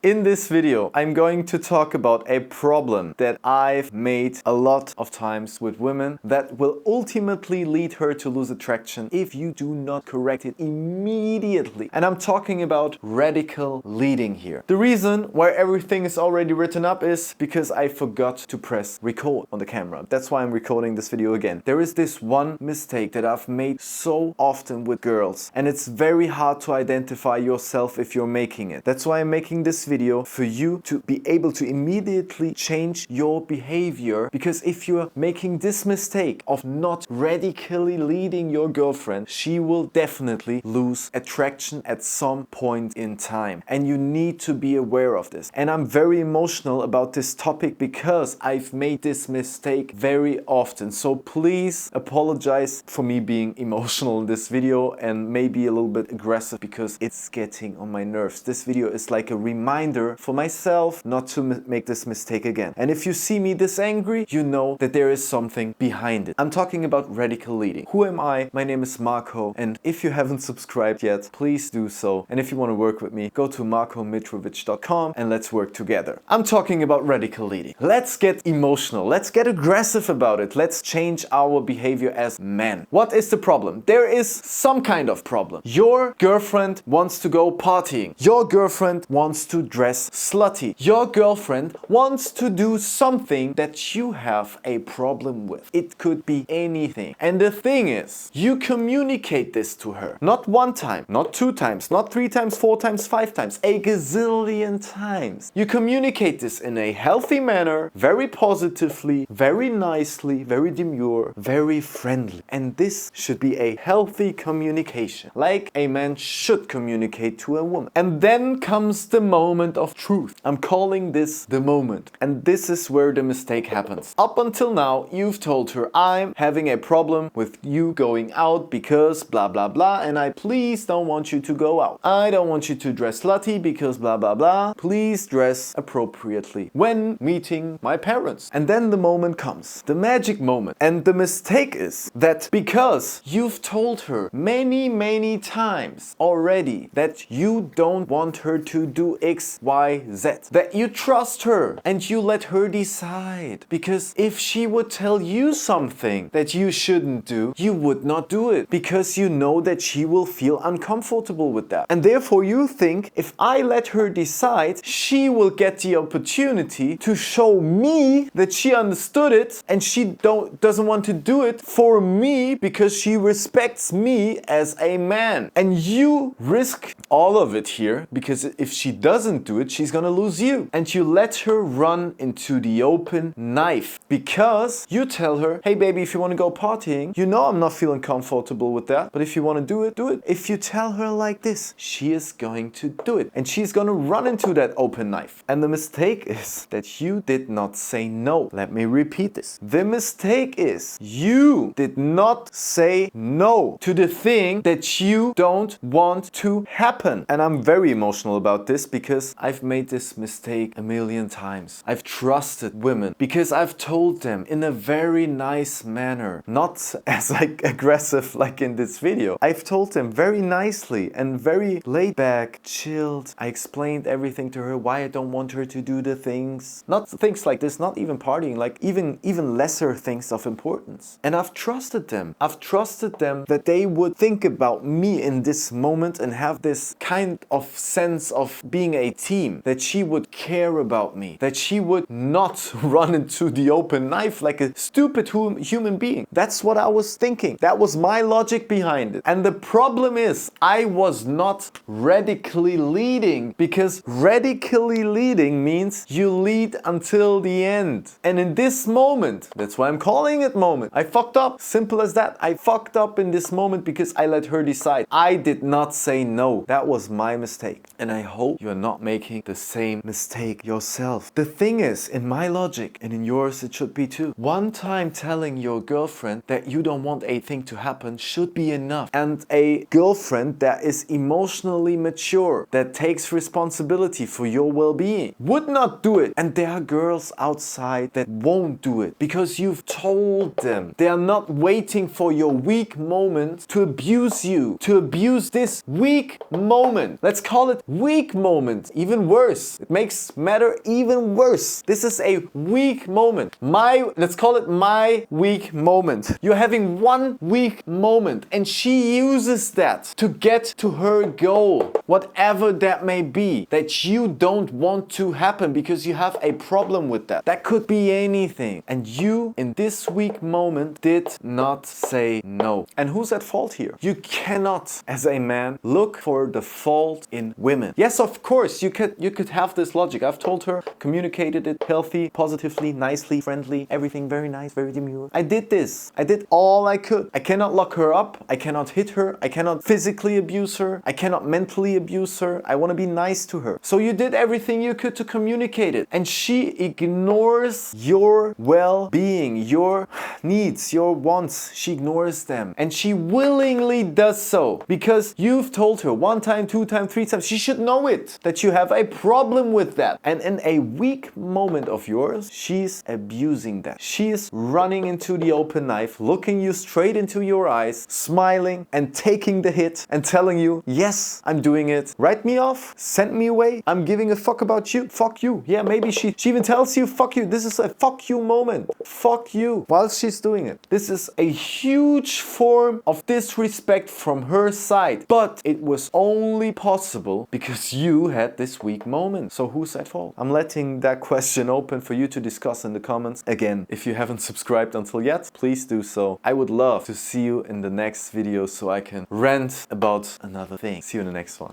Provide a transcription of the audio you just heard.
In this video, I'm going to talk about a problem that I've made a lot of times with women that will ultimately lead her to lose attraction if you do not correct it immediately. And I'm talking about radical leading here. The reason why everything is already written up is because I forgot to press record on the camera. That's why I'm recording this video again. There is this one mistake that I've made so often with girls, and it's very hard to identify yourself if you're making it. That's why I'm making this video for you to be able to immediately change your behavior, because if you're making this mistake of not radically leading your girlfriend, she will definitely lose attraction at some point in time, and you need to be aware of this. And I'm very emotional about this topic because I've made this mistake very often, so please apologize for me being emotional in this video and maybe a little bit aggressive because it's getting on my nerves. This video is like a reminder for myself not to make this mistake again. And if you see me this angry, you know that there is something behind it. I'm talking about radical leading. Who am I? My name is Marco, and if you haven't subscribed yet, please do so. And if you want to work with me, go to markomitrovic.com and let's work together. I'm talking about radical leading. Let's get emotional. Let's get aggressive about it. Let's change our behavior as men. What is the problem? There is some kind of problem. Your girlfriend wants to go partying. Your girlfriend wants to dress slutty. Your girlfriend wants to do something that you have a problem with. It could be anything. And the thing is, you communicate this to her. Not one time, not two times, not three times, four times, five times, a gazillion times. You communicate this in a healthy manner, very positively, very nicely, very demure, very friendly. And this should be a healthy communication, like a man should communicate to a woman. And then comes the moment of truth. I'm calling this the moment. And this is where the mistake happens. Up until now, you've told her, I'm having a problem with you going out because blah blah blah, and I please don't want you to go out. I don't want you to dress slutty because blah blah blah. Please dress appropriately when meeting my parents. And then the moment comes, the magic moment. And the mistake is that because you've told her many times already that you don't want her to do X, Y, Z, that you trust her and you let her decide. Because if she would tell you something that you shouldn't do, you would not do it because you know that she will feel uncomfortable with that. And therefore you think, if I let her decide, she will get the opportunity to show me that she understood it and she doesn't want to do it for me because she respects me as a man. And you risk all of it here, because if she doesn't do it, she's gonna lose you. And you let her run into the open knife because you tell her, hey baby, if you want to go partying, you know I'm not feeling comfortable with that, but if you want to do it, do it. If you tell her like this, she is going to do it, and she's gonna run into that open knife. And the mistake is that you did not say no. Let me repeat this. The mistake is you did not say no to the thing that you don't want to happen. And I'm very emotional about this because I've made this mistake a million times. I've trusted women because I've told them in a very nice manner, not as aggressive like in this video. I've told them very nicely and very laid back, chilled. I explained everything to her, why I don't want her to do the things. Not things like this, not even partying, like even lesser things of importance. And I've trusted them. I've trusted them that they would think about me in this moment and have this kind of sense of being a team, that she would care about me, that she would not run into the open knife like a stupid human being. That's what I was thinking. That was my logic behind it. And the problem is, I was not radically leading, because radically leading means you lead until the end. And in this moment, that's why I'm calling it moment, I fucked up. Simple as that. I fucked up in this moment because I let her decide. I did not say no. That was my mistake. And I hope you are not making the same mistake yourself. The thing is, in my logic, and in yours it should be too, one time telling your girlfriend that you don't want a thing to happen should be enough. And a girlfriend that is emotionally mature, that takes responsibility for your well-being, would not do it. And there are girls outside that won't do it because you've told them. They are not waiting for your weak moment to abuse you, to abuse this weak moment. Let's call it weak moment. moment even worse. It makes matter even worse. This is a weak moment. Let's call it my weak moment. You're having one weak moment and she uses that to get to her goal, whatever that may be, that you don't want to happen because you have a problem with that. That could be anything. And you, in this weak moment, did not say no. And who's at fault here? You cannot, as a man, look for the fault in women. Yes, of course, you could have this logic. I've told her, communicated it healthy, positively, nicely, friendly, everything very nice, very demure. I did this. I did all I could. I cannot lock her up. I cannot hit her. I cannot physically abuse her. I cannot mentally abuse her. I want to be nice to her. So you did everything you could to communicate it. And she ignores your well-being, your needs, your wants. She ignores them. And she willingly does so because you've told her 1 time, 2 times, 3 times. She should know it, that you have a problem with that. And in a weak moment of yours, she's abusing that. She is running into the open knife, looking you straight into your eyes, smiling and taking the hit and telling you, yes, I'm doing it. Write me off, send me away. I'm giving a fuck about you. Fuck you. Yeah, maybe she even tells you, fuck you. This is a fuck you moment. Fuck you. While she's doing it. This is a huge form of disrespect from her side. But it was only possible because you had this weak moment. So who's at fault? I'm letting that question open for you to discuss in the comments. Again, if you haven't subscribed until yet, please do so. I would love to see you in the next video so I can rant about another thing. See you in the next one.